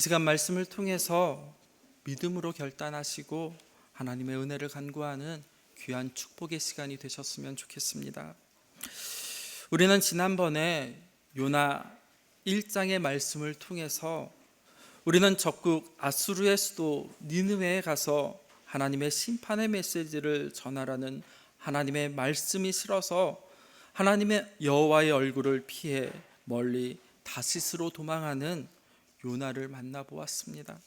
이 시간 말씀을 통해서 믿음으로 결단하시고 하나님의 은혜를 간구하는 귀한 축복의 시간이 되셨으면 좋겠습니다. 우리는 지난번에 요나 1장의 말씀을 통해서 우리는 적국 아수르의 수도 니느웨에 가서 하나님의 심판의 메시지를 전하라는 하나님의 말씀이 실어서 하나님의 여호와의 얼굴을 피해 멀리 다시스로 도망하는 요나를 만나보았습니다.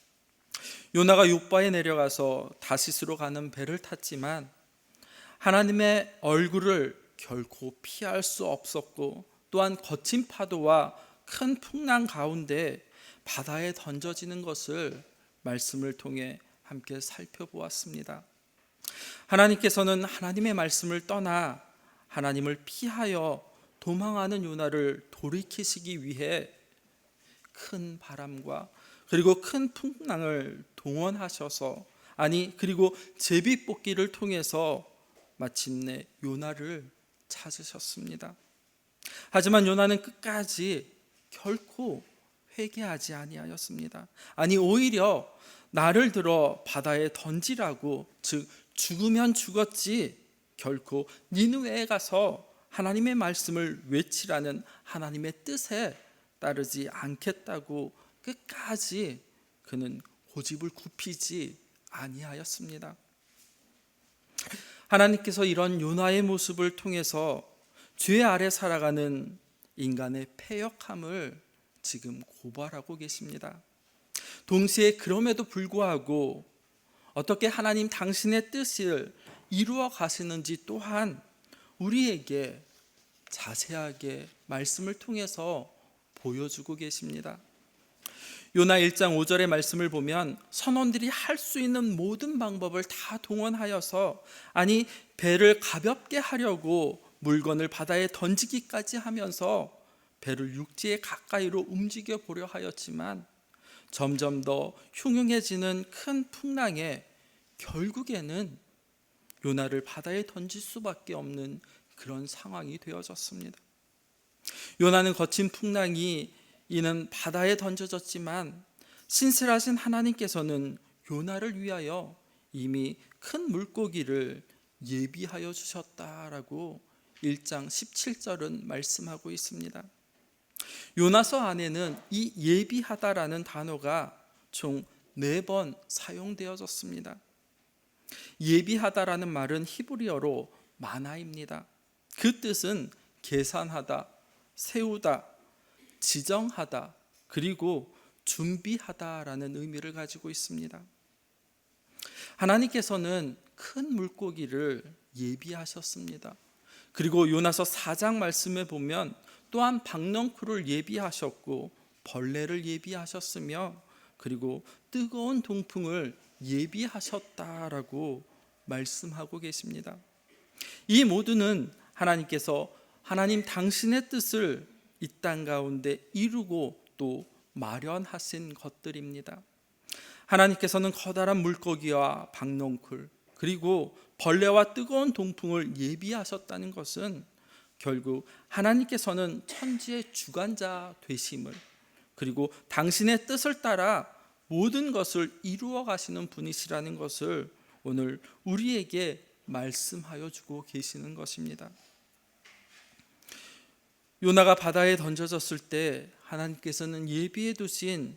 요나가 욥바에 내려가서 다시스로 가는 배를 탔지만 하나님의 얼굴을 결코 피할 수 없었고, 또한 거친 파도와 큰 풍랑 가운데 바다에 던져지는 것을 말씀을 통해 함께 살펴보았습니다. 하나님께서는 하나님의 말씀을 떠나 하나님을 피하여 도망하는 요나를 돌이키시기 위해 큰 바람과 그리고 큰 풍랑을 동원하셔서 그리고 제비뽑기를 통해서 마침내 요나를 찾으셨습니다. 하지만 요나는 끝까지 결코 회개하지 아니하였습니다. 오히려 나를 들어 바다에 던지라고, 즉 죽으면 죽었지 결코 니느웨에 가서 하나님의 말씀을 외치라는 하나님의 뜻에 따르지 않겠다고 끝까지 그는 고집을 굽히지 아니하였습니다. 하나님께서 이런 요나의 모습을 통해서 죄 아래 살아가는 인간의 패역함을 지금 고발하고 계십니다. 동시에 그럼에도 불구하고 어떻게 하나님 당신의 뜻을 이루어 가시는지 또한 우리에게 자세하게 말씀을 통해서 보여주고 계십니다. 요나 1장 5절의 말씀을 보면 선원들이 할 수 있는 모든 방법을 다 동원하여서 배를 가볍게 하려고 물건을 바다에 던지기까지 하면서 배를 육지에 가까이로 움직여 보려 하였지만 점점 더 흉흉해지는 큰 풍랑에 결국에는 요나를 바다에 던질 수밖에 없는 그런 상황이 되어졌습니다. 요나는 거친 풍랑이 이는 바다에 던져졌지만 신실하신 하나님께서는 요나를 위하여 이미 큰 물고기를 예비하여 주셨다라고 1장 17절은 말씀하고 있습니다. 요나서 안에는 이 예비하다라는 단어가 총 4번 사용되어졌습니다. 예비하다라는 말은 히브리어로 마나입니다. 그 뜻은 계산하다, 세우다, 지정하다, 그리고 준비하다라는 의미를 가지고 있습니다. 하나님께서는 큰 물고기를 예비하셨습니다. 그리고 요나서 4장 말씀에 보면 또한 박넝쿨을 예비하셨고 벌레를 예비하셨으며 그리고 뜨거운 동풍을 예비하셨다라고 말씀하고 계십니다. 이 모두는 하나님께서 하나님 당신의 뜻을 이 땅 가운데 이루고 또 마련하신 것들입니다. 하나님께서는 커다란 물고기와 박넝쿨 그리고 벌레와 뜨거운 동풍을 예비하셨다는 것은 결국 하나님께서는 천지의 주관자 되심을, 그리고 당신의 뜻을 따라 모든 것을 이루어 가시는 분이시라는 것을 오늘 우리에게 말씀하여 주고 계시는 것입니다. 요나가 바다에 던져졌을 때 하나님께서는 예비해 두신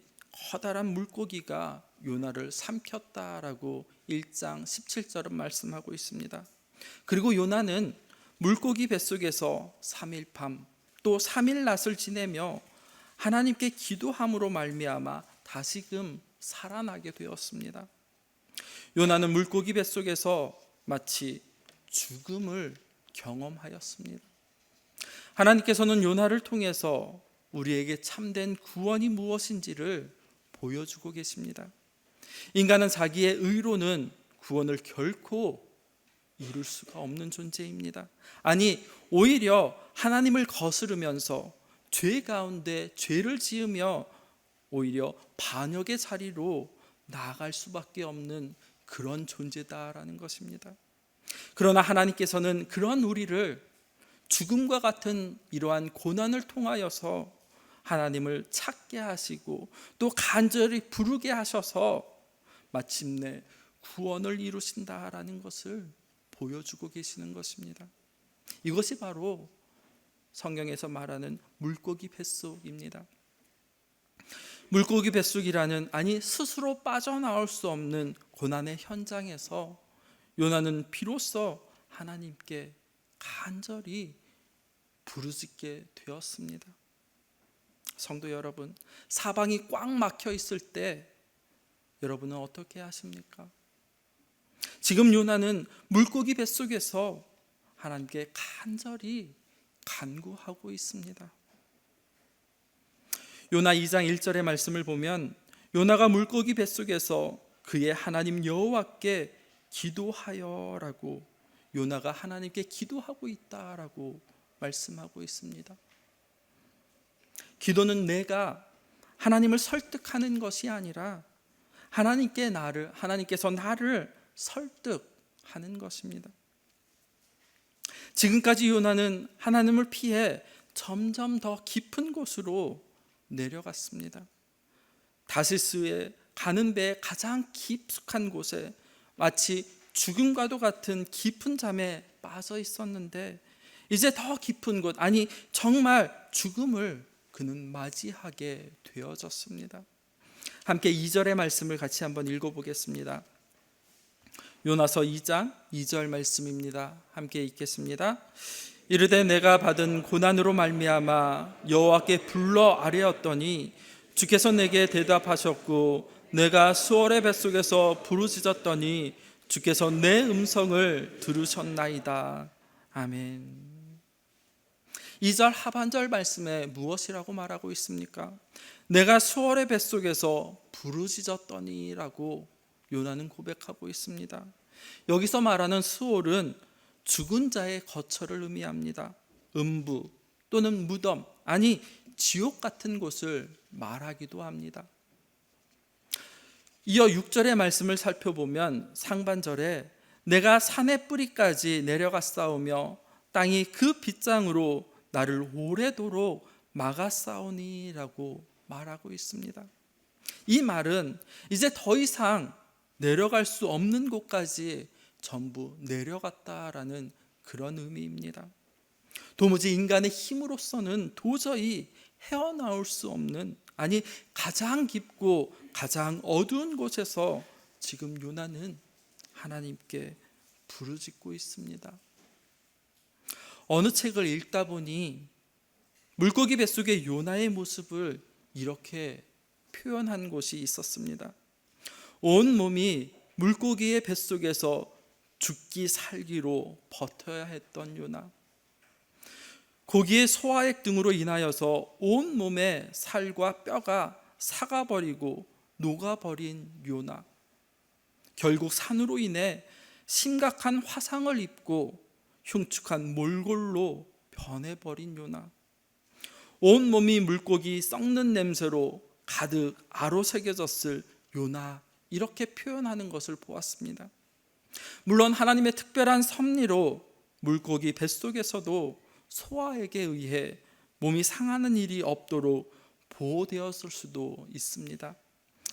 커다란 물고기가 요나를 삼켰다라고 1장 17절은 말씀하고 있습니다. 그리고 요나는 물고기 뱃속에서 3일 밤 또 3일 낮을 지내며 하나님께 기도함으로 말미암아 다시금 살아나게 되었습니다. 요나는 물고기 뱃속에서 마치 죽음을 경험하였습니다. 하나님께서는 요나를 통해서 우리에게 참된 구원이 무엇인지를 보여주고 계십니다. 인간은 자기의 의로는 구원을 결코 이룰 수가 없는 존재입니다. 오히려 하나님을 거스르면서 죄 가운데 죄를 지으며 오히려 반역의 자리로 나아갈 수밖에 없는 그런 존재다라는 것입니다. 그러나 하나님께서는 그런 우리를 죽음과 같은 이러한 고난을 통하여서 하나님을 찾게 하시고 또 간절히 부르게 하셔서 마침내 구원을 이루신다라는 것을 보여주고 계시는 것입니다. 이것이 바로 성경에서 말하는 물고기 뱃속입니다. 물고기 뱃속이라는, 아니 스스로 빠져나올 수 없는 고난의 현장에서 요나는 비로소 하나님께 간절히 부르짖게 되었습니다. 성도 여러분, 사방이 꽉 막혀 있을 때 여러분은 어떻게 하십니까? 지금 요나는 물고기 뱃속에서 하나님께 간절히 간구하고 있습니다. 요나 2장 1절의 말씀을 보면 요나가 물고기 뱃속에서 그의 하나님 여호와께 기도하여라고, 요나가 하나님께 기도하고 있다라고 말씀하고 있습니다. 기도는 내가 하나님을 설득하는 것이 아니라 하나님께서 나를 설득하는 것입니다. 지금까지 요나는 하나님을 피해 점점 더 깊은 곳으로 내려갔습니다. 다시스에 가는 배의 가장 깊숙한 곳에 마치 죽음과도 같은 깊은 잠에 빠져 있었는데, 이제 더 깊은 곳, 아니 정말 죽음을 그는 맞이하게 되어졌습니다. 함께 2절의 말씀을 같이 한번 읽어보겠습니다. 요나서 2장 2절 말씀입니다. 함께 읽겠습니다. 이르되 내가 받은 고난으로 말미암아 여호와께 불러 아뢰었더니 주께서 내게 대답하셨고, 내가 수월의 뱃속에서 부르짖었더니 주께서 내 음성을 들으셨나이다. 아멘. 2절 하반절 말씀에 무엇이라고 말하고 있습니까? 내가 수월의 뱃속에서 부르짖었더니라고 요나는 고백하고 있습니다. 여기서 말하는 수월은 죽은 자의 거처를 의미합니다. 음부 또는 무덤, 아니 지옥 같은 곳을 말하기도 합니다. 이어 6절의 말씀을 살펴보면 상반절에 내가 산의 뿌리까지 내려갔사오며 땅이 그 빗장으로 나를 오래도록 막았사오니라고 말하고 있습니다. 이 말은 이제 더 이상 내려갈 수 없는 곳까지 전부 내려갔다라는 그런 의미입니다. 도무지 인간의 힘으로서는 도저히 헤어나올 수 없는, 아니 가장 깊고 가장 어두운 곳에서 지금 요나는 하나님께 부르짖고 있습니다. 어느 책을 읽다 보니 물고기 뱃속의 요나의 모습을 이렇게 표현한 곳이 있었습니다. 온 몸이 물고기의 뱃속에서 죽기 살기로 버텨야 했던 요나, 고기의 소화액 등으로 인하여서 온 몸의 살과 뼈가 삭아버리고 녹아버린 요나, 결국 산으로 인해 심각한 화상을 입고 흉측한 몰골로 변해버린 요나, 온 몸이 물고기 썩는 냄새로 가득 아로새겨졌을 요나, 이렇게 표현하는 것을 보았습니다. 물론 하나님의 특별한 섭리로 물고기 뱃속에서도 소화액에 의해 몸이 상하는 일이 없도록 보호되었을 수도 있습니다.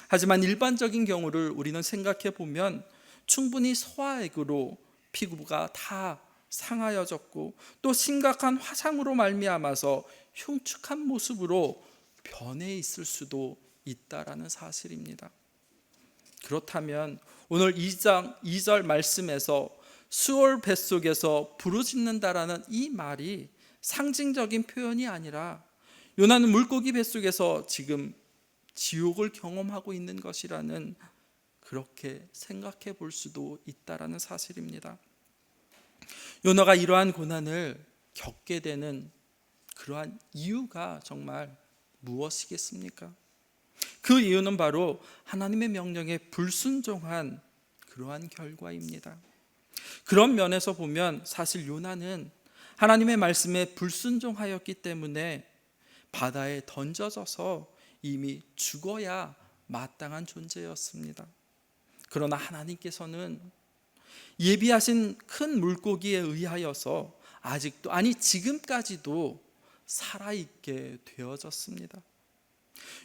하지만 일반적인 경우를 우리는 생각해 보면 충분히 소화액으로 피부가 다 상하여졌고 또 심각한 화상으로 말미암아서 흉측한 모습으로 변해 있을 수도 있다라는 사실입니다. 그렇다면 오늘 2장 2절 말씀에서 수월 뱃속에서 부르짖는다라는 이 말이 상징적인 표현이 아니라 요나는 물고기 뱃속에서 지금 지옥을 경험하고 있는 것이라는, 그렇게 생각해 볼 수도 있다라는 사실입니다. 요나가 이러한 고난을 겪게 되는 그러한 이유가 정말 무엇이겠습니까? 그 이유는 바로 하나님의 명령에 불순종한 그러한 결과입니다. 그런 면에서 보면 사실 요나는 하나님의 말씀에 불순종하였기 때문에 바다에 던져져서 이미 죽어야 마땅한 존재였습니다. 그러나 하나님께서는 예비하신 큰 물고기에 의하여서 아직도, 아니 지금까지도 살아있게 되어졌습니다.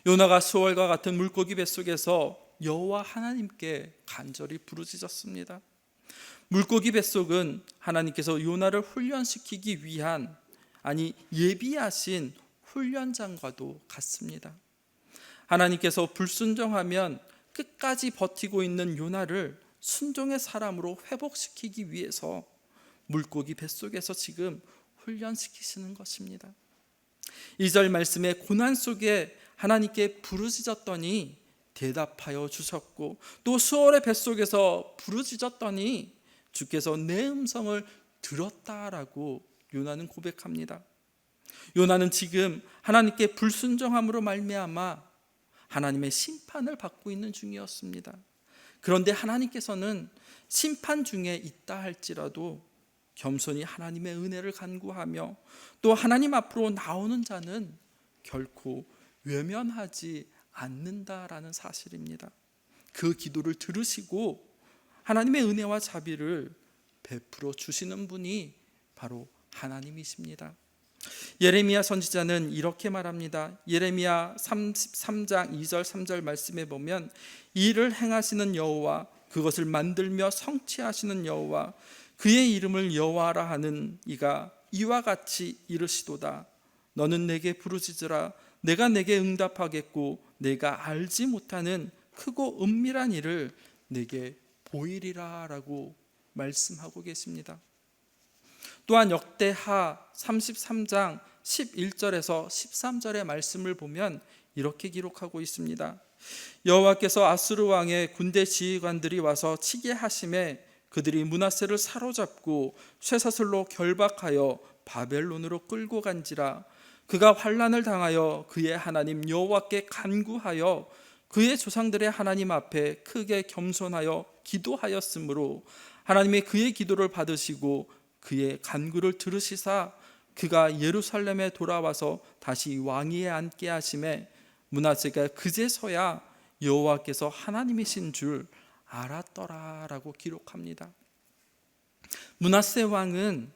요나가 수월과 같은 물고기 뱃속에서 여호와 하나님께 간절히 부르짖었습니다. 물고기 뱃속은 하나님께서 요나를 훈련시키기 위한, 예비하신 훈련장과도 같습니다. 하나님께서 불순종하면 끝까지 버티고 있는 요나를 순종의 사람으로 회복시키기 위해서 물고기 뱃속에서 지금 훈련시키시는 것입니다. 2절 말씀에 고난 속에 하나님께 부르짖었더니 대답하여 주셨고, 또 수월의 뱃속에서 부르짖었더니 주께서 내 음성을 들었다라고 요나는 고백합니다. 요나는 지금 하나님께 불순종함으로 말미암아 하나님의 심판을 받고 있는 중이었습니다. 그런데 하나님께서는 심판 중에 있다 할지라도 겸손히 하나님의 은혜를 간구하며 또 하나님 앞으로 나오는 자는 결코 외면하지 않는다라는 사실입니다. 그 기도를 들으시고 하나님의 은혜와 자비를 베풀어 주시는 분이 바로 하나님이십니다. 예레미야 선지자는 이렇게 말합니다. 예레미야 33장 2절 3절 말씀에 보면, 이를 행하시는 여호와, 그것을 만들며 성취하시는 여호와, 그의 이름을 여호와라 하는 이가 이와 같이 이르시도다. 너는 내게 부르짖으라. 내가 내게 응답하겠고 내가 알지 못하는 크고 은밀한 일을 내게 보이리라 라고 말씀하고 계십니다. 또한 역대하 33장 11절에서 13절의 말씀을 보면 이렇게 기록하고 있습니다. 여호와께서 아수르 왕의 군대 지휘관들이 와서 치게 하심에 그들이 므낫세를 사로잡고 쇠사슬로 결박하여 바벨론으로 끌고 간지라. 그가 환난을 당하여 그의 하나님 여호와께 간구하여 그의 조상들의 하나님 앞에 크게 겸손하여 기도하였으므로 하나님이 그의 기도를 받으시고 그의 간구를 들으시사 그가 예루살렘에 돌아와서 다시 왕위에 앉게 하심에 므낫세가 그제서야 여호와께서 하나님이신 줄 알았더라라고 기록합니다. 므낫세 왕은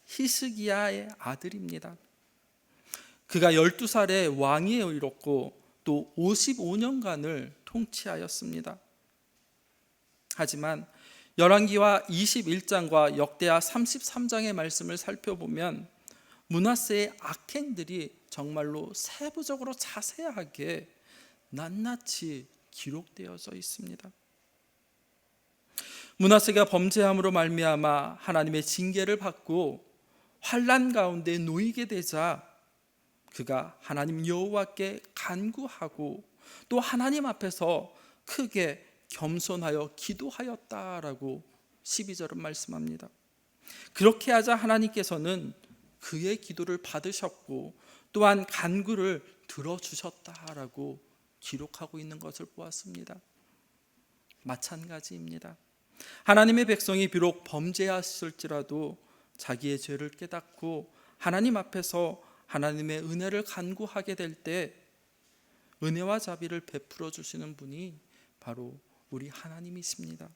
히스기야의 아들입니다. 그가 12살에 왕위에 이뤘고 또 55년간을 통치하였습니다. 하지만 열왕기와 21장과 역대하 33장의 말씀을 살펴보면 므낫세의 악행들이 정말로 세부적으로 자세하게 낱낱이 기록되어져 있습니다. 므낫세가 범죄함으로 말미암아 하나님의 징계를 받고 환난 가운데 놓이게 되자 그가 하나님 여호와께 간구하고 또 하나님 앞에서 크게 겸손하여 기도하였다라고 12절은 말씀합니다. 그렇게 하자 하나님께서는 그의 기도를 받으셨고 또한 간구를 들어주셨다라고 기록하고 있는 것을 보았습니다. 마찬가지입니다. 하나님의 백성이 비록 범죄했을지라도 자기의 죄를 깨닫고 하나님 앞에서 하나님의 은혜를 간구하게 될 때 은혜와 자비를 베풀어 주시는 분이 바로 우리 하나님이십니다.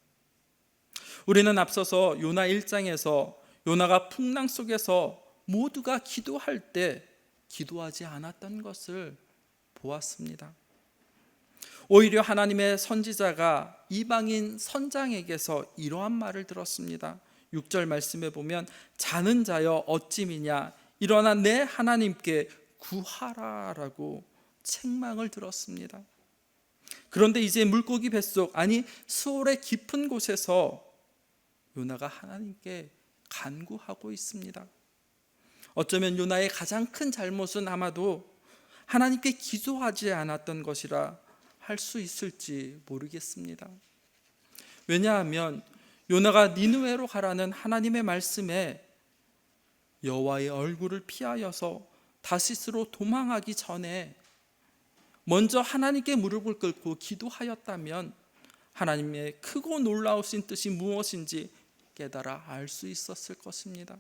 우리는 앞서서 요나 1장에서 요나가 풍랑 속에서 모두가 기도할 때 기도하지 않았던 것을 보았습니다. 오히려 하나님의 선지자가 이방인 선장에게서 이러한 말을 들었습니다. 6절 말씀에 보면 자는 자여 어찌 미냐 일어나 내 하나님께 구하라라고 책망을 들었습니다. 그런데 이제 물고기 뱃속, 수월의 깊은 곳에서 요나가 하나님께 간구하고 있습니다. 어쩌면 요나의 가장 큰 잘못은 아마도 하나님께 기도하지 않았던 것이라 할 수 있을지 모르겠습니다. 왜냐하면 요나가 니느웨로 가라는 하나님의 말씀에 여호와의 얼굴을 피하여서 다시스로 도망하기 전에 먼저 하나님께 무릎을 꿇고 기도하였다면 하나님의 크고 놀라우신 뜻이 무엇인지 깨달아 알 수 있었을 것입니다.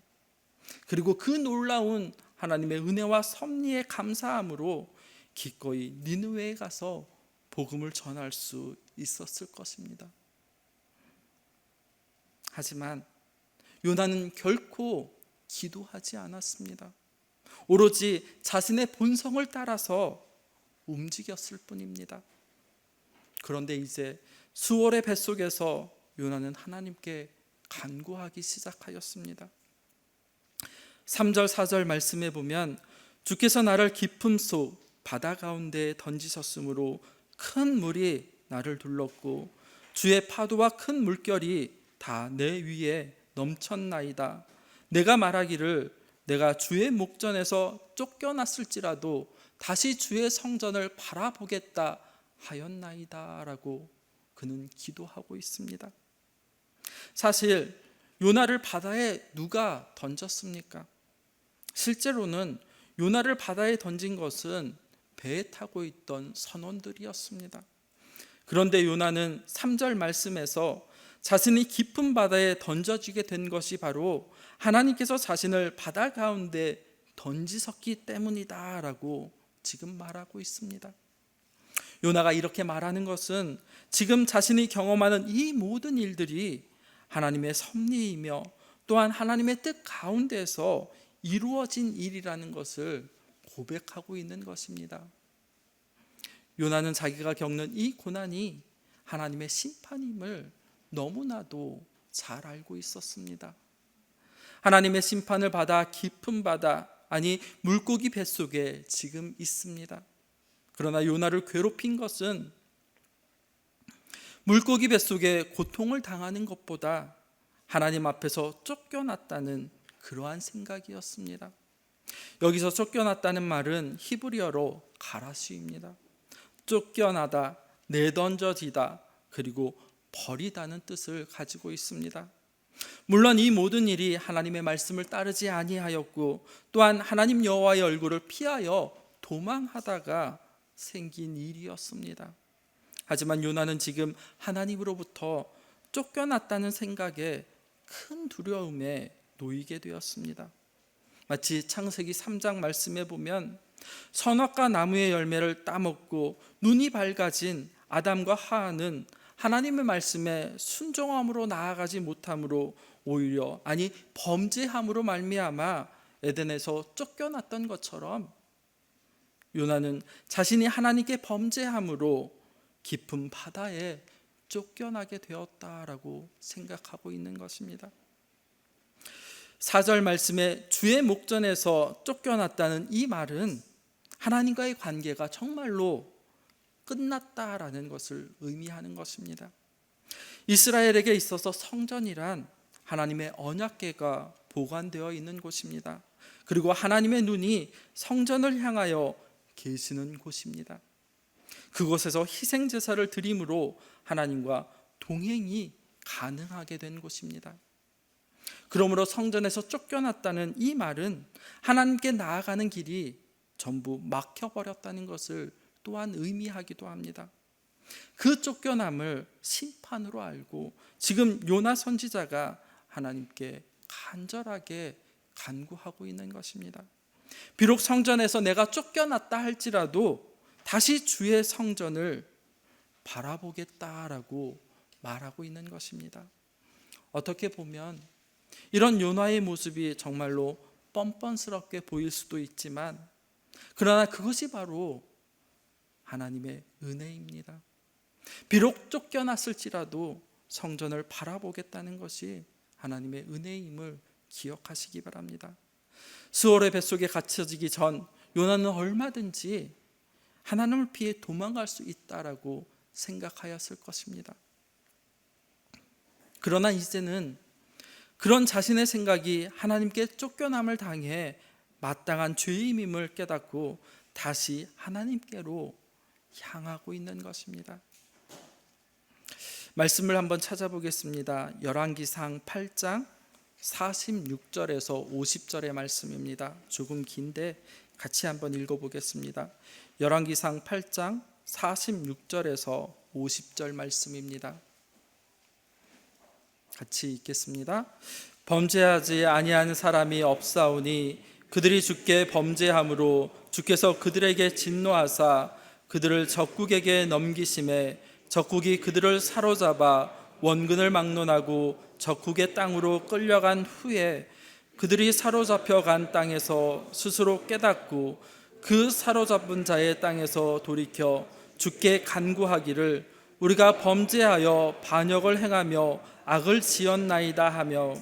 그리고 그 놀라운 하나님의 은혜와 섭리에 감사함으로 기꺼이 니느웨에 가서 복음을 전할 수 있었을 것입니다. 하지만 요나는 결코 기도하지 않았습니다. 오로지 자신의 본성을 따라서 움직였을 뿐입니다. 그런데 이제 수월의 뱃속에서 요나는 하나님께 간구하기 시작하였습니다. 3절 4절 말씀에 보면 주께서 나를 깊음 속 바다 가운데에 던지셨으므로 큰 물이 나를 둘렀고 주의 파도와 큰 물결이 다 내 위에 넘쳤나이다. 내가 말하기를 내가 주의 목전에서 쫓겨났을지라도 다시 주의 성전을 바라보겠다 하였나이다 라고 그는 기도하고 있습니다. 사실 요나를 바다에 누가 던졌습니까? 실제로는 요나를 바다에 던진 것은 배에 타고 있던 선원들이었습니다. 그런데 요나는 3절 말씀에서 자신이 깊은 바다에 던져지게 된 것이 바로 하나님께서 자신을 바다 가운데 던지셨기 때문이다 라고 지금 말하고 있습니다. 요나가 이렇게 말하는 것은 지금 자신이 경험하는 이 모든 일들이 하나님의 섭리이며 또한 하나님의 뜻 가운데서 이루어진 일이라는 것을 고백하고 있는 것입니다. 요나는 자기가 겪는 이 고난이 하나님의 심판임을 너무나도 잘 알고 있었습니다. 하나님의 심판을 받아 깊은 바다, 아니 물고기 뱃속에 지금 있습니다. 그러나 요나를 괴롭힌 것은 물고기 뱃속에 고통을 당하는 것보다 하나님 앞에서 쫓겨났다는 그러한 생각이었습니다. 여기서 쫓겨났다는 말은 히브리어로 가라시입니다. 쫓겨나다, 내던져지다, 그리고 버리다는 뜻을 가지고 있습니다. 물론 이 모든 일이 하나님의 말씀을 따르지 아니하였고 또한 하나님 여호와의 얼굴을 피하여 도망하다가 생긴 일이었습니다. 하지만 요나는 지금 하나님으로부터 쫓겨났다는 생각에 큰 두려움에 놓이게 되었습니다. 마치 창세기 3장 말씀에 보면 선악과 나무의 열매를 따먹고 눈이 밝아진 아담과 하와는 하나님의 말씀에 순종함으로 나아가지 못함으로 오히려 범죄함으로 말미암아 에덴에서 쫓겨났던 것처럼 요나는 자신이 하나님께 범죄함으로 깊은 바다에 쫓겨나게 되었다라고 생각하고 있는 것입니다. 4절 말씀에 주의 목전에서 쫓겨났다는 이 말은 하나님과의 관계가 정말로 끝났다라는 것을 의미하는 것입니다. 이스라엘에게 있어서 성전이란 하나님의 언약궤가 보관되어 있는 곳입니다. 그리고 하나님의 눈이 성전을 향하여 계시는 곳입니다. 그곳에서 희생제사를 드림으로 하나님과 동행이 가능하게 된 곳입니다. 그러므로 성전에서 쫓겨났다는 이 말은 하나님께 나아가는 길이 전부 막혀버렸다는 것을 또한 의미하기도 합니다. 그 쫓겨남을 심판으로 알고 지금 요나 선지자가 하나님께 간절하게 간구하고 있는 것입니다. 비록 성전에서 내가 쫓겨났다 할지라도 다시 주의 성전을 바라보겠다라고 말하고 있는 것입니다. 어떻게 보면 이런 요나의 모습이 정말로 뻔뻔스럽게 보일 수도 있지만 그러나 그것이 바로 하나님의 은혜입니다. 비록 쫓겨났을지라도 성전을 바라보겠다는 것이 하나님의 은혜임을 기억하시기 바랍니다. 수월의 뱃속에 갇혀지기 전 요나는 얼마든지 하나님을 피해 도망갈 수 있다라고 생각하였을 것입니다. 그러나 이제는 그런 자신의 생각이 하나님께 쫓겨남을 당해 마땅한 죄임임을 깨닫고 다시 하나님께로 향하고 있는 것입니다. 말씀을 한번 찾아보겠습니다. 열왕기상 8장 46절에서 50절의 말씀입니다. 조금 긴데 같이 한번 읽어보겠습니다. 열왕기상 8장 46절에서 50절 말씀입니다. 같이 읽겠습니다. 범죄하지 아니한 사람이 없사오니 그들이 주께 범죄함으로 주께서 그들에게 진노하사 그들을 적국에게 넘기심에 적국이 그들을 사로잡아 원근을 막론하고 적국의 땅으로 끌려간 후에 그들이 사로잡혀 간 땅에서 스스로 깨닫고 그 사로잡은 자의 땅에서 돌이켜 주께 간구하기를 우리가 범죄하여 반역을 행하며 악을 지었나이다 하며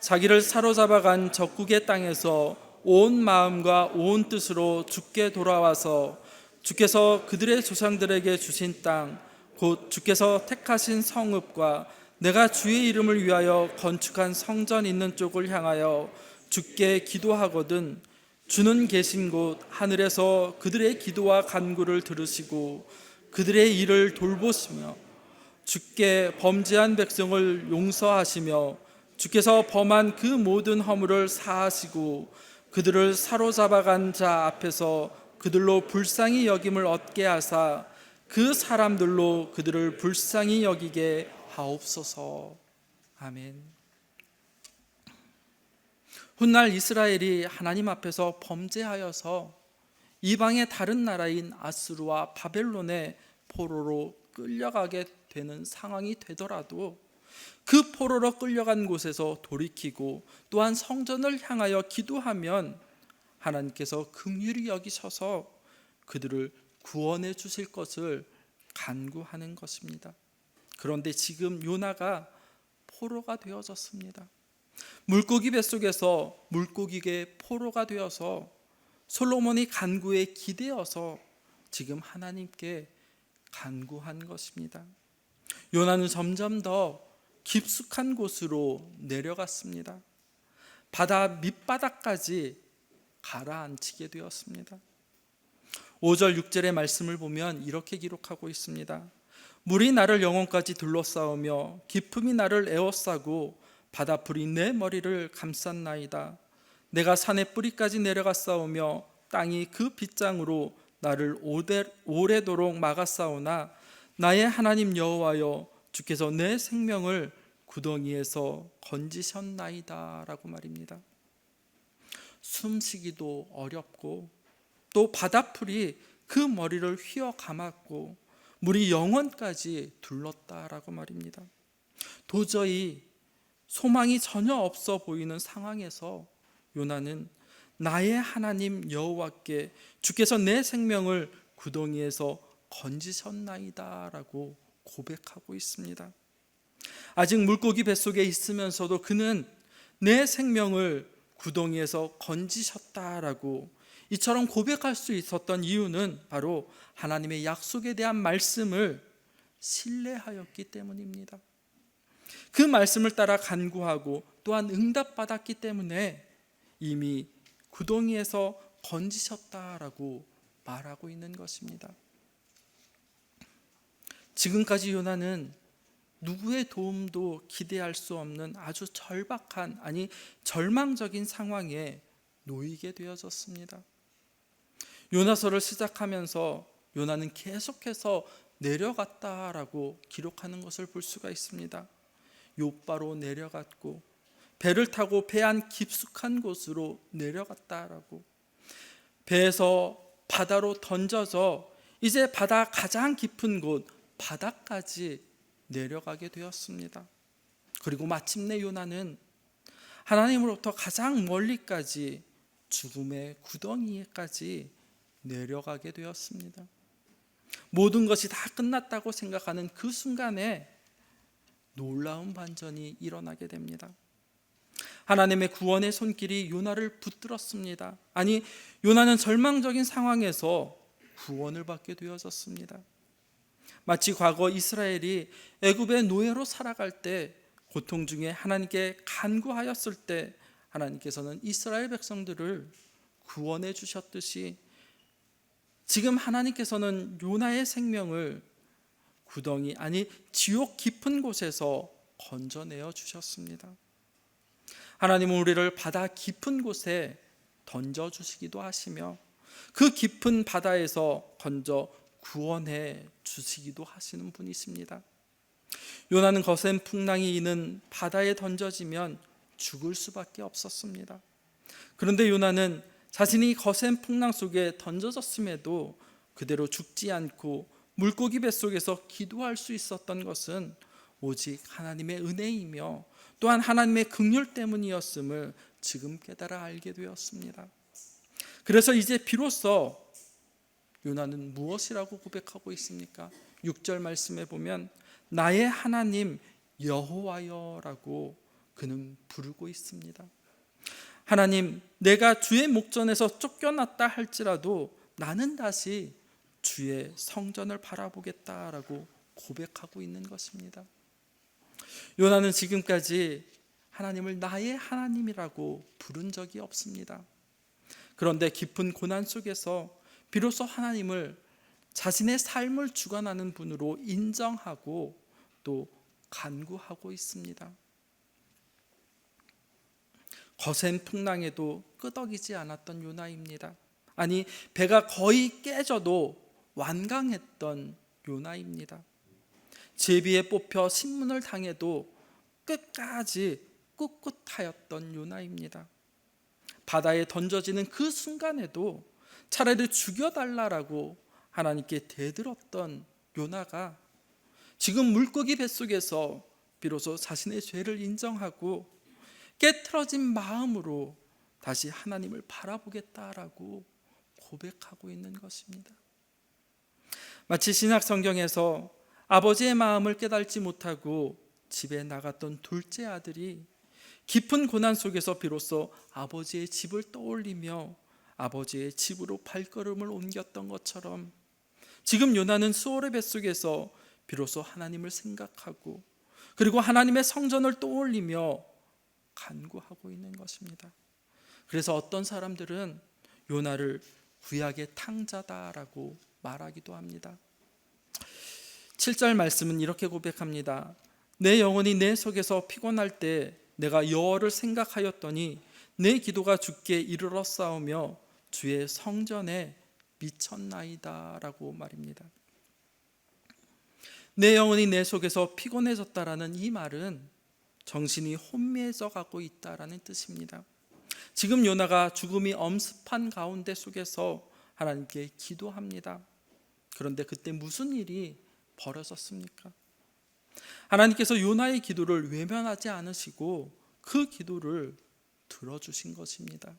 자기를 사로잡아간 적국의 땅에서 온 마음과 온 뜻으로 주께 돌아와서 주께서 그들의 조상들에게 주신 땅 곧 주께서 택하신 성읍과 내가 주의 이름을 위하여 건축한 성전 있는 쪽을 향하여 주께 기도하거든 주는 계신 곳 하늘에서 그들의 기도와 간구를 들으시고 그들의 일을 돌보시며 주께 범죄한 백성을 용서하시며 주께서 범한 그 모든 허물을 사하시고 그들을 사로잡아간 자 앞에서 그들로 불쌍히 여김을 얻게 하사 그 사람들로 그들을 불쌍히 여기게 하옵소서. 아멘. 훗날 이스라엘이 하나님 앞에서 범죄하여서 이방의 다른 나라인 아수르와 바벨론의 포로로 끌려가게 되는 상황이 되더라도 그 포로로 끌려간 곳에서 돌이키고 또한 성전을 향하여 기도하면 하나님께서 긍휼히 여기셔서 그들을 구원해 주실 것을 간구하는 것입니다. 그런데 지금 요나가 포로가 되어졌습니다. 물고기 뱃속에서 물고기의 포로가 되어서 솔로몬이 간구에 기대어서 지금 하나님께 간구한 것입니다. 요나는 점점 더 깊숙한 곳으로 내려갔습니다. 바다 밑바닥까지 가라앉히게 되었습니다. 5절 6절의 말씀을 보면 이렇게 기록하고 있습니다. 물이 나를 영혼까지 둘러싸우며 깊음이 나를 에워싸고 바다풀이 내 머리를 감쌌나이다. 내가 산의 뿌리까지 내려갔사오며 땅이 그 빗장으로 나를 오래도록 막았사오나 나의 하나님 여호와여 주께서 내 생명을 구덩이에서 건지셨나이다 라고 말입니다. 숨쉬기도 어렵고 또 바다풀이 그 머리를 휘어 감았고 물이 영혼까지 둘렀다라고 말입니다. 도저히 소망이 전혀 없어 보이는 상황에서 요나는 나의 하나님 여호와께 주께서 내 생명을 구덩이에서 건지셨나이다 라고 고백하고 있습니다. 아직 물고기 뱃속에 있으면서도 그는 내 생명을 구덩이에서 건지셨다라고 이처럼 고백할 수 있었던 이유는 바로 하나님의 약속에 대한 말씀을 신뢰하였기 때문입니다. 그 말씀을 따라 간구하고 또한 응답받았기 때문에 이미 구덩이에서 건지셨다라고 말하고 있는 것입니다. 지금까지 요나는 누구의 도움도 기대할 수 없는 아주 절박한, 아니 절망적인 상황에 놓이게 되어졌습니다. 요나서를 시작하면서 요나는 계속해서 내려갔다라고 기록하는 것을 볼 수가 있습니다. 욥바로 내려갔고 배를 타고 배 안 깊숙한 곳으로 내려갔다라고, 배에서 바다로 던져져 이제 바다 가장 깊은 곳 바다까지 내려가게 되었습니다. 그리고 마침내 요나는 하나님으로부터 가장 멀리까지 죽음의 구덩이까지 내려가게 되었습니다. 모든 것이 다 끝났다고 생각하는 그 순간에 놀라운 반전이 일어나게 됩니다. 하나님의 구원의 손길이 요나를 붙들었습니다. 아니, 요나는 절망적인 상황에서 구원을 받게 되어졌습니다. 마치 과거 이스라엘이 애굽의 노예로 살아갈 때 고통 중에 하나님께 간구하였을 때 하나님께서는 이스라엘 백성들을 구원해 주셨듯이 지금 하나님께서는 요나의 생명을 구덩이, 아니 지옥 깊은 곳에서 건져내어 주셨습니다. 하나님은 우리를 바다 깊은 곳에 던져주시기도 하시며 그 깊은 바다에서 건져 구원해 주시기도 하시는 분이십니다. 요나는 거센 풍랑이 있는 바다에 던져지면 죽을 수밖에 없었습니다. 그런데 요나는 자신이 거센 풍랑 속에 던져졌음에도 그대로 죽지 않고 물고기 뱃속에서 기도할 수 있었던 것은 오직 하나님의 은혜이며 또한 하나님의 긍휼 때문이었음을 지금 깨달아 알게 되었습니다. 그래서 이제 비로소 요나는 무엇이라고 고백하고 있습니까? 6절 말씀에 보면 나의 하나님 여호와여라고 그는 부르고 있습니다. 하나님, 내가 주의 목전에서 쫓겨났다 할지라도 나는 다시 주의 성전을 바라보겠다라고 고백하고 있는 것입니다. 요나는 지금까지 하나님을 나의 하나님이라고 부른 적이 없습니다. 그런데 깊은 고난 속에서 비로소 하나님을 자신의 삶을 주관하는 분으로 인정하고 또 간구하고 있습니다. 거센 풍랑에도 끄덕이지 않았던 요나입니다. 아니, 배가 거의 깨져도 완강했던 요나입니다. 제비에 뽑혀 신문을 당해도 끝까지 꿋꿋하였던 요나입니다. 바다에 던져지는 그 순간에도 차라리 죽여달라라고 하나님께 대들었던 요나가 지금 물고기 뱃속에서 비로소 자신의 죄를 인정하고 깨트러진 마음으로 다시 하나님을 바라보겠다라고 고백하고 있는 것입니다. 마치 신약 성경에서 아버지의 마음을 깨닫지 못하고 집에 나갔던 둘째 아들이 깊은 고난 속에서 비로소 아버지의 집을 떠올리며 아버지의 집으로 발걸음을 옮겼던 것처럼 지금 요나는 수월의 뱃속에서 비로소 하나님을 생각하고 그리고 하나님의 성전을 떠올리며 간구하고 있는 것입니다. 그래서 어떤 사람들은 요나를 구약의 탕자다라고 말하기도 합니다. 7절 말씀은 이렇게 고백합니다. 내 영혼이 내 속에서 피곤할 때 내가 여호와를 생각하였더니 내 기도가 주께 이르렀사오며 주의 성전에 미쳤나이다 라고 말입니다. 내 영혼이 내 속에서 피곤해졌다라는 이 말은 정신이 혼미해져 가고 있다라는 뜻입니다. 지금 요나가 죽음이 엄습한 가운데 속에서 하나님께 기도합니다. 그런데 그때 무슨 일이 벌어졌습니까? 하나님께서 요나의 기도를 외면하지 않으시고 그 기도를 들어주신 것입니다.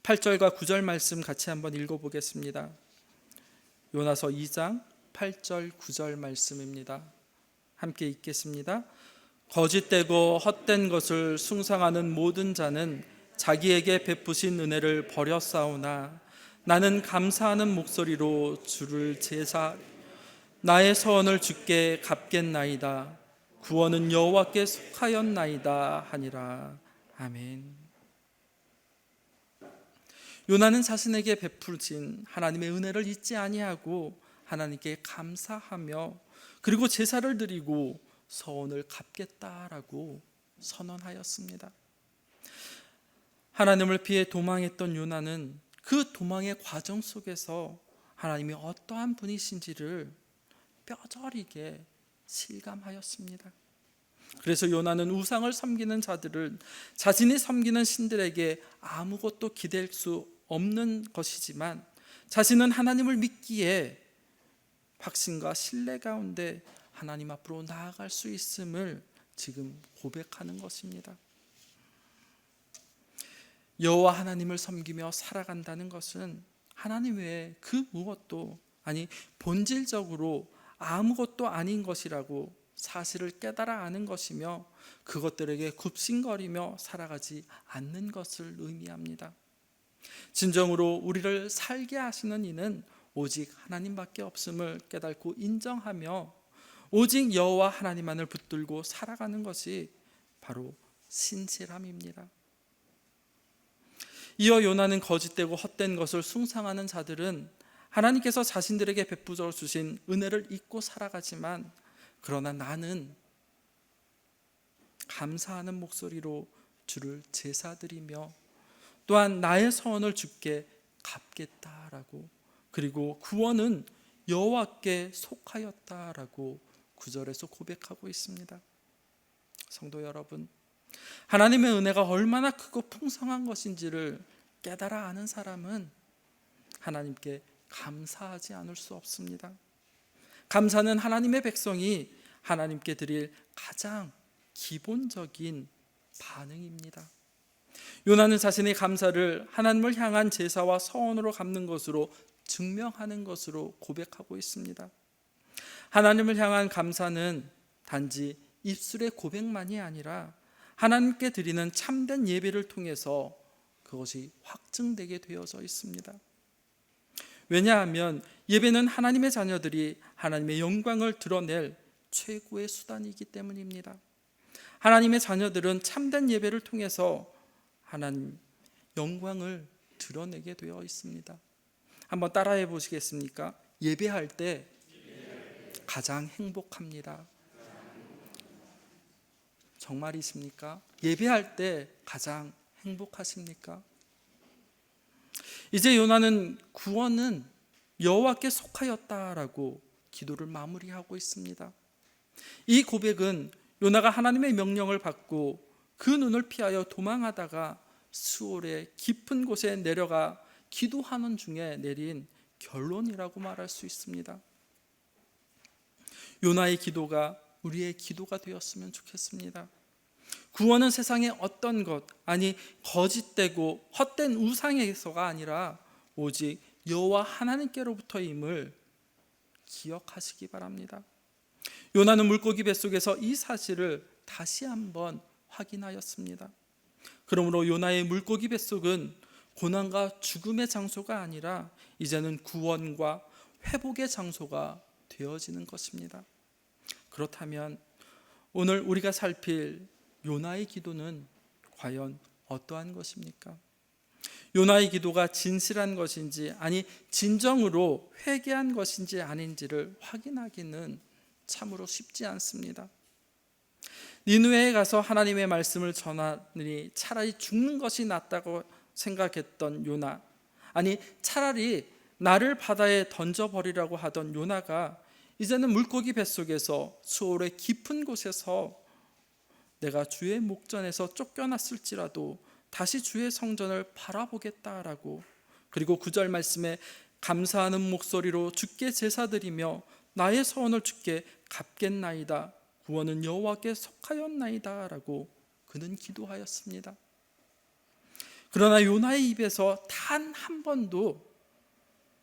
8절과 9절 말씀 같이 한번 읽어보겠습니다. 요나서 2장 8절 9절 말씀입니다. 함께 읽겠습니다. 거짓되고 헛된 것을 숭상하는 모든 자는 자기에게 베푸신 은혜를 버렸사오나 나는 감사하는 목소리로 주를 제사 나의 서원을 주께 갚겠나이다. 구원은 여호와께 속하였나이다 하니라. 아멘. 요나는 자신에게 베푸신 하나님의 은혜를 잊지 아니하고 하나님께 감사하며 그리고 제사를 드리고 서원을 갚겠다라고 선언하였습니다. 하나님을 피해 도망했던 요나는 그 도망의 과정 속에서 하나님이 어떠한 분이신지를 뼈저리게 실감하였습니다. 그래서 요나는 우상을 섬기는 자들을 자신이 섬기는 신들에게 아무것도 기댈 수 없는 것이지만 자신은 하나님을 믿기에 확신과 신뢰 가운데 하나님 앞으로 나아갈 수 있음을 지금 고백하는 것입니다. 여호와 하나님을 섬기며 살아간다는 것은 하나님 외에 그 무엇도 아니 본질적으로 아무것도 아닌 것이라고 사실을 깨달아 아는 것이며 그것들에게 굽신거리며 살아가지 않는 것을 의미합니다. 진정으로 우리를 살게 하시는 이는 오직 하나님밖에 없음을 깨닫고 인정하며 오직 여호와 하나님만을 붙들고 살아가는 것이 바로 신실함입니다. 이어 요나는 거짓되고 헛된 것을 숭상하는 자들은 하나님께서 자신들에게 베풀어 주신 은혜를 잊고 살아가지만 그러나 나는 감사하는 목소리로 주를 제사드리며 또한 나의 서원을 주께 갚겠다라고 그리고 구원은 여호와께 속하였다라고 9절에서 고백하고 있습니다. 성도 여러분, 하나님의 은혜가 얼마나 크고 풍성한 것인지를 깨달아 아는 사람은 하나님께 감사하지 않을 수 없습니다. 감사는 하나님의 백성이 하나님께 드릴 가장 기본적인 반응입니다. 요나는 자신의 감사를 하나님을 향한 제사와 서원으로 갚는 것으로 증명하는 것으로 고백하고 있습니다. 하나님을 향한 감사는 단지 입술의 고백만이 아니라 하나님께 드리는 참된 예배를 통해서 그것이 확증되게 되어져 있습니다. 왜냐하면 예배는 하나님의 자녀들이 하나님의 영광을 드러낼 최고의 수단이기 때문입니다. 하나님의 자녀들은 참된 예배를 통해서 하나님 영광을 드러내게 되어 있습니다. 한번 따라해 보시겠습니까? 예배할 때 가장 행복합니다. 정말이십니까? 예배할 때 가장 행복하십니까? 이제 요나는 구원은 여호와께 속하였다라고 기도를 마무리하고 있습니다. 이 고백은 요나가 하나님의 명령을 받고 그 눈을 피하여 도망하다가 스올의 깊은 곳에 내려가 기도하는 중에 내린 결론이라고 말할 수 있습니다. 요나의 기도가 우리의 기도가 되었으면 좋겠습니다. 구원은 세상의 어떤 것, 아니 거짓되고 헛된 우상에서가 아니라 오직 여호와 하나님께로부터임을 기억하시기 바랍니다. 요나는 물고기 뱃속에서 이 사실을 다시 한번 확인하였습니다. 그러므로 요나의 물고기 뱃속은 고난과 죽음의 장소가 아니라 이제는 구원과 회복의 장소가 되어지는 것입니다. 그렇다면 오늘 우리가 살필 요나의 기도는 과연 어떠한 것입니까? 요나의 기도가 진실한 것인지, 아니 진정으로 회개한 것인지 아닌지를 확인하기는 참으로 쉽지 않습니다. 니느웨에 가서 하나님의 말씀을 전하니 차라리 죽는 것이 낫다고 생각했던 요나, 아니 차라리 나를 바다에 던져버리라고 하던 요나가 이제는 물고기 뱃속에서 수올의 깊은 곳에서 내가 주의 목전에서 쫓겨났을지라도 다시 주의 성전을 바라보겠다라고, 그리고 9절 말씀에 감사하는 목소리로 주께 제사드리며 나의 서원을 주께 갚겠나이다, 구원은 여호와께 속하였나이다 라고 그는 기도하였습니다. 그러나 요나의 입에서 단 한 번도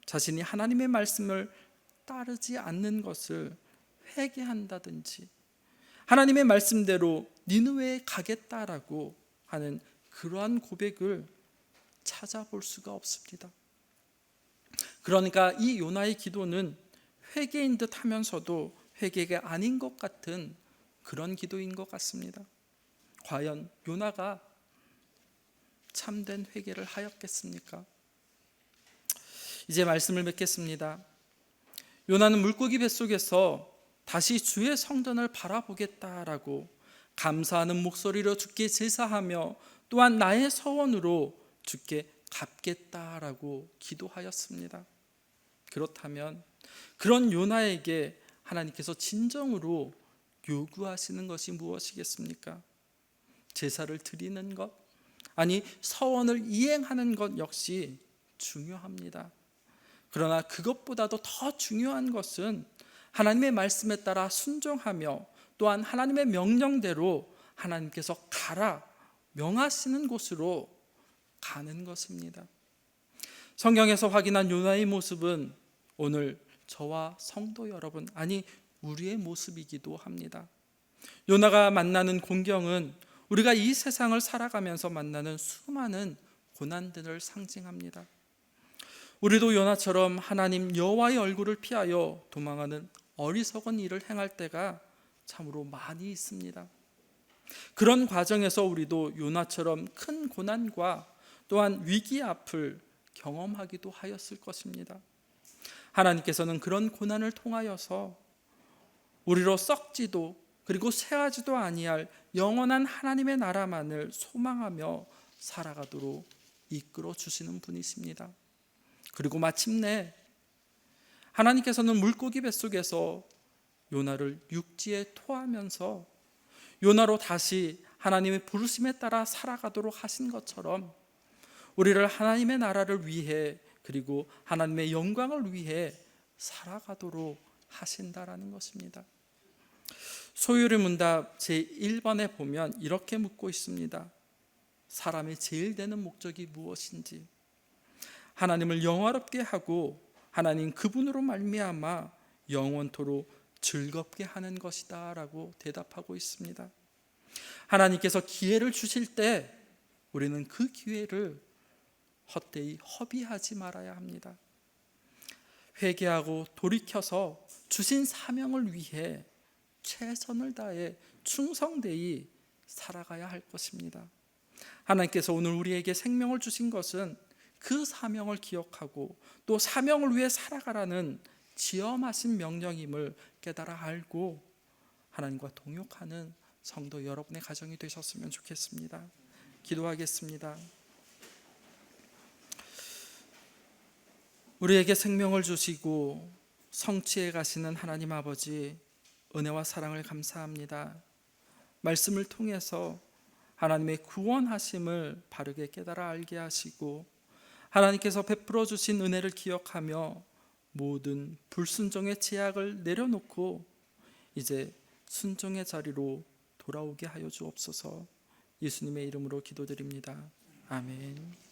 자신이 하나님의 말씀을 따르지 않는 것을 회개한다든지 하나님의 말씀대로 니느웨에 가겠다라고 하는 그러한 고백을 찾아볼 수가 없습니다. 그러니까 이 요나의 기도는 회개인 듯 하면서도 회개가 아닌 것 같은 그런 기도인 것 같습니다. 과연 요나가 참된 회개를 하였겠습니까? 이제 말씀을 맺겠습니다. 요나는 물고기 뱃속에서 다시 주의 성전을 바라보겠다라고 감사하는 목소리로 주께 제사하며 또한 나의 서원으로 주께 갚겠다라고 기도하였습니다. 그렇다면 그런 요나에게 하나님께서 진정으로 요구하시는 것이 무엇이겠습니까? 제사를 드리는 것, 아니 서원을 이행하는 것 역시 중요합니다. 그러나 그것보다도 더 중요한 것은 하나님의 말씀에 따라 순종하며 또한 하나님의 명령대로 하나님께서 가라 명하시는 곳으로 가는 것입니다. 성경에서 확인한 요나의 모습은 오늘 저와 성도 여러분, 아니 우리의 모습이기도 합니다. 요나가 만나는 공경은 우리가 이 세상을 살아가면서 만나는 수많은 고난들을 상징합니다. 우리도 요나처럼 하나님 여호와의 얼굴을 피하여 도망하는 어리석은 일을 행할 때가 참으로 많이 있습니다. 그런 과정에서 우리도 요나처럼 큰 고난과 또한 위기 앞을 경험하기도 하였을 것입니다. 하나님께서는 그런 고난을 통하여서 우리로 썩지도 그리고 쇠하지도 아니할 영원한 하나님의 나라만을 소망하며 살아가도록 이끌어 주시는 분이십니다. 그리고 마침내 하나님께서는 물고기 뱃속에서 요나를 육지에 토하면서 요나로 다시 하나님의 부르심에 따라 살아가도록 하신 것처럼 우리를 하나님의 나라를 위해 그리고 하나님의 영광을 위해 살아가도록 하신다라는 것입니다. 소유리 문답 제1번에 보면 이렇게 묻고 있습니다. 사람의 제일 되는 목적이 무엇인지, 하나님을 영화롭게 하고 하나님 그분으로 말미암아 영원토록 즐겁게 하는 것이다 라고 대답하고 있습니다. 하나님께서 기회를 주실 때 우리는 그 기회를 헛되이 허비하지 말아야 합니다. 회개하고 돌이켜서 주신 사명을 위해 최선을 다해 충성되이 살아가야 할 것입니다. 하나님께서 오늘 우리에게 생명을 주신 것은 그 사명을 기억하고 또 사명을 위해 살아가라는 지엄하신 명령임을 깨달아 알고 하나님과 동역하는 성도 여러분의 가정이 되셨으면 좋겠습니다. 기도하겠습니다. 우리에게 생명을 주시고 성취해 가시는 하나님 아버지, 은혜와 사랑을 감사합니다. 말씀을 통해서 하나님의 구원하심을 바르게 깨달아 알게 하시고 하나님께서 베풀어 주신 은혜를 기억하며 모든 불순종의 제약을 내려놓고 이제 순종의 자리로 돌아오게 하여 주옵소서. 예수님의 이름으로 기도드립니다. 아멘.